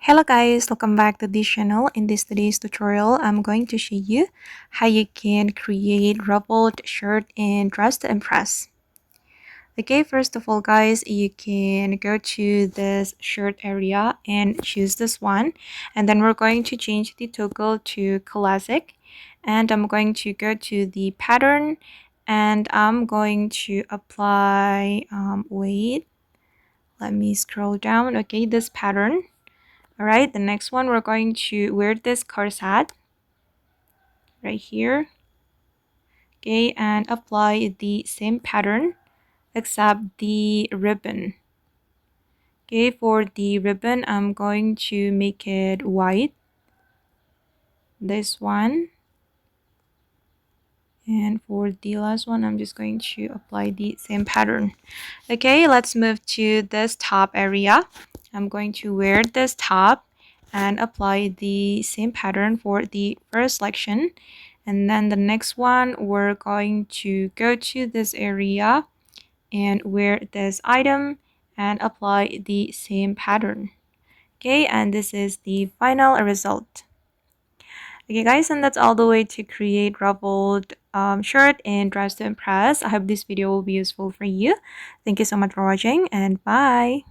Hello guys, welcome back to this channel. In today's tutorial, I'm going to show you how you can create ruffled shirt and dress to impress. Okay, first of all guys, you can go to this shirt area and choose this one, and then we're going to change the toggle to classic, and I'm going to go to the pattern and I'm going to apply wait, let me scroll down. Okay, this pattern. All right, the next one, we're going to wear this corset right here. Okay, and apply the same pattern except the ribbon. Okay, for the ribbon, I'm going to make it white. This one. And for the last one, I'm just going to apply the same pattern. Okay, let's move to this top area. I'm going to wear this top and apply the same pattern for the first selection. And then the next one, we're going to go to this area and wear this item and apply the same pattern. Okay, and this is the final result. Okay guys, and that's all the way to create ruffled shirt and dress to impress. I hope this video will be useful for you. Thank you so much for watching and bye.